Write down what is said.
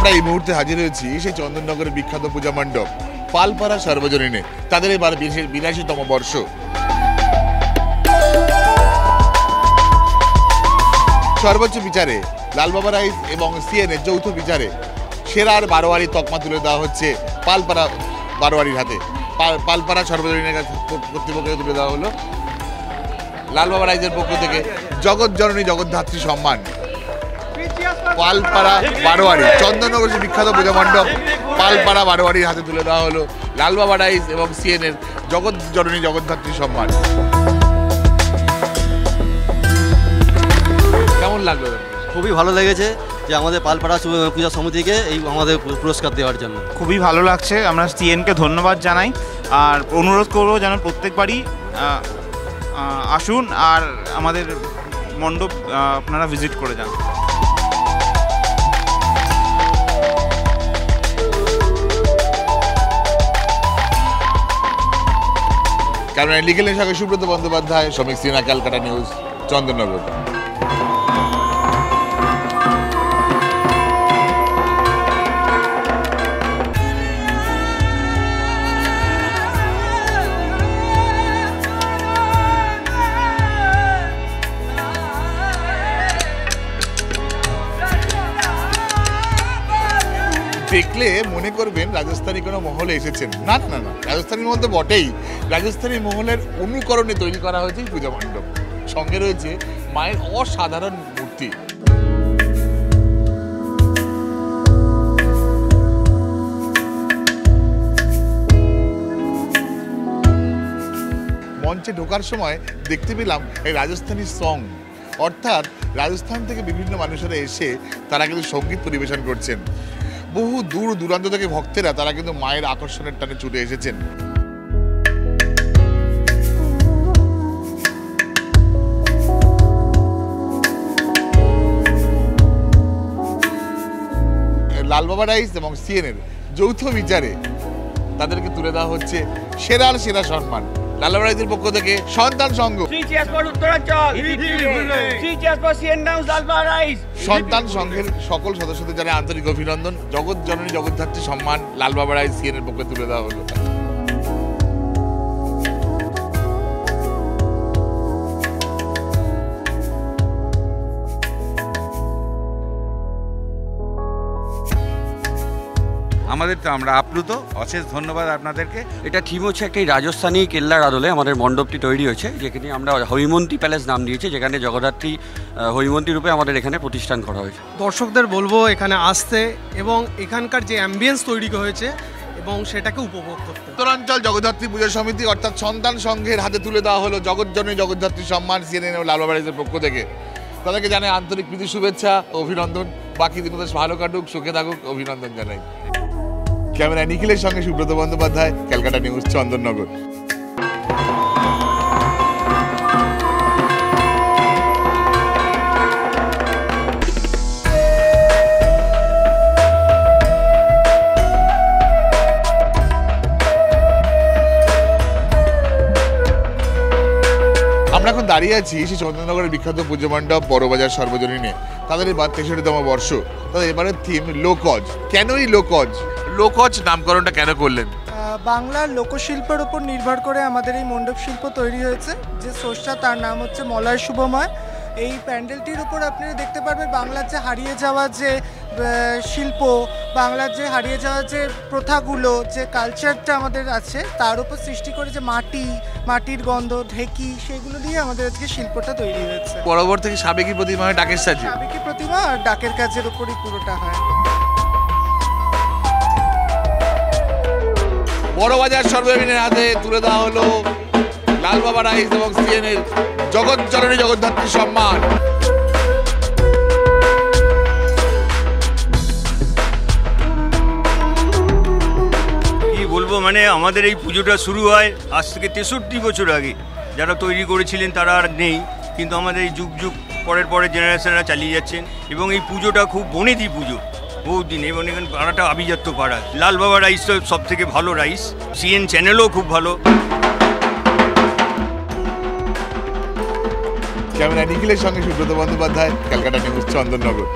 আমরা এই মুহূর্তে হাজির হয়েছি সেই চন্দননগরের বিখ্যাত পূজা মণ্ডপ পালপাড়া সর্বজনীনে। তাদের এবার 82তম বর্ষ। সর্বোচ্চ বিচারে লালবাবা রাইস এবং সিএনএর যৌথ বিচারে সেরার বারোয়ারি তকমা তুলে দেওয়া হচ্ছে পালপাড়া বারোয়ারির হাতে। পালপাড়া সর্বজনীনের কর্তৃপক্ষকে তুলে দেওয়া হলো। লালবাবা রাইসের পক্ষ থেকে জগৎ জননী জগদ্ধাত্রী সম্মান পালপাড়া বারোয়ারি, চন্দননগরের বিখ্যাত পূজা মণ্ডপ পালপাড়া বারোয়ারির হাতে তুলে দেওয়া হলো লালবাবা রাইস এবং সিএনএর জগৎ জননী জগদ্ধাত্রী সম্মান। কেমন লাগলো? খুবই ভালো লেগেছে যে আমাদের পালপাড়া পূজা সমিতিকে এই আমাদের পুরস্কার দেওয়ার জন্য খুবই ভালো লাগছে। আমরা সিএনকে ধন্যবাদ জানাই আর অনুরোধ করবো যেন প্রত্যেকবারই আসুন আর আমাদের মণ্ডপ আপনারা ভিজিট করে যান। ক্যামেরায় লিখেলেন সঙ্গে সুব্রত বন্দ্যোপাধ্যায়, শ্রমিক সিনহা, ক্যালকাটা নিউজ, চন্দননগর। দেখলে মনে করবেন রাজস্থানী কোনো মহলে এসেছেন। না না না, রাজস্থানীর মধ্যে বটেই, রাজস্থানী মহলের অনুকরণে তৈরি করা হয়েছে এই পূজা মণ্ডপ। সঙ্গে রয়েছে মায়ের অসাধারণ মূর্তি। মঞ্চে ঢোকার সময় দেখতে পেলাম এই রাজস্থানী সং, অর্থাৎ রাজস্থান থেকে বিভিন্ন মানুষেরা এসে তারা কিন্তু সঙ্গীত পরিবেশন করছেন। বহু দূর দূরান্ত থেকে ভক্তেরা তারা কিন্তু মায়ের আকর্ষণের টানে ছুটে এসেছেন। লালবাবা রাইস এবং সিএনএর যৌথ বিচারে তাদেরকে তুলে দেওয়া হচ্ছে সেরার সেরা সম্মান। লালবাবা রাইসের পক্ষ থেকে সন্তান সংঘ, সন্তান সংঘের সকল সদস্যদের জানাই আন্তরিক অভিনন্দন। জগৎ জননী জগদ্ধাত্রী সম্মান লালবাবা রাইস সিএনএর পক্ষে তুলে দেওয়া হলো। আমাদের তো আমরা আপ্লুত, অশেষ ধন্যবাদ আপনাদেরকে। এটা থিম হচ্ছে একটা রাজস্থানী কেল্লার আদলে আমাদের মণ্ডপটি তৈরি হয়েছে, যেখানে আমরা হৈমন্তী প্যালেস নাম দিয়েছি, যেখানে জগদ্ধাত্রী হৈমন্তী রূপে আমাদের এখানে প্রতিষ্ঠান করা হয়েছে। দর্শকদের বলবো এখানে আসতে এবং এখানকার যে অ্যাম্বিয়েন্স তৈরি হয়েছে এবং সেটাকে উপভোগ করতে। উত্তরাঞ্চল জগদ্ধাত্রী পূজা সমিতি অর্থাৎ সন্তান সংঘের হাতে তুলে দেওয়া হলো জগৎ জননী জগদ্ধাত্রী সম্মান সিএনএন ও লালবাবা রাইসের পক্ষ থেকে। তাদেরকে জানাই আন্তরিক প্রীতি শুভেচ্ছা, অভিনন্দন। বাকি দিন ভালো কাটুক, সুখে থাকুক, অভিনন্দন জানাই। ক্যামেরায় নিখিলের সঙ্গে সুব্রত বন্দ্যোপাধ্যায়, ক্যালকাটা নিউজ, চন্দননগর। আমরা এখন দাঁড়িয়ে আছি সেই চন্দননগরের বিখ্যাত পুজো মণ্ডপ বড়বাজার সর্বজনীনে। তাদের এবার 63তম বর্ষ। তাদের এবারের থিম লোকজ। কেনই লোকজ? লোকজ নামকরণটা কেন করলেন? বাংলার লোকশিল্পের উপর নির্ভর করে আমাদের এই মণ্ডপ শিল্প তৈরি হয়েছে। যে স্রষ্টা তার নাম হচ্ছে মলয় শুভময়। এই প্যান্ডেলটির উপর আপনারা দেখতে পারবেন বাংলার যে হারিয়ে যাওয়া যে শিল্প, বাংলার যে হারিয়ে যাওয়া যে প্রথাগুলো, যে কালচারটা আমাদের আছে তার উপর সৃষ্টি করে যে মাটির গন্ধ, ঢেকি, সেগুলো দিয়ে আমাদের আজকে শিল্পটা তৈরি হয়েছে। বরাবর থেকে সাবেকি প্রতিমা হয় ডাকের সাজে। সাবেকি প্রতিমা আর ডাকের কাজের উপরই পুরোটা হয়। বড়বাজার সর্বজনীনের হাতে তুলে দেওয়া হলো লালবাবা রাইস এবং সিএনএর জগৎ জননী জগদ্ধাত্রী সম্মান। কি বলবো, মানে আমাদের এই পুজোটা শুরু হয় আজ থেকে 63 বছর আগে। যারা তৈরি করেছিলেন তারা আর নেই, কিন্তু আমাদের এই যুগ পরের জেনারেশনরা চালিয়ে যাচ্ছেন। এবং এই পুজোটা খুব বনেদি পুজো বহুত দিন, এবং এখানে পাড়াটা আভিজাত্য পাড়া। লালবাবা রাইস তো সব থেকে ভালো রাইস, সিএন চ্যানেলও খুব ভালো। ক্যামেরা নিখিলের সঙ্গে সুব্রত বন্দ্যোপাধ্যায়, ক্যালকাটা নিউজ, চন্দননগর।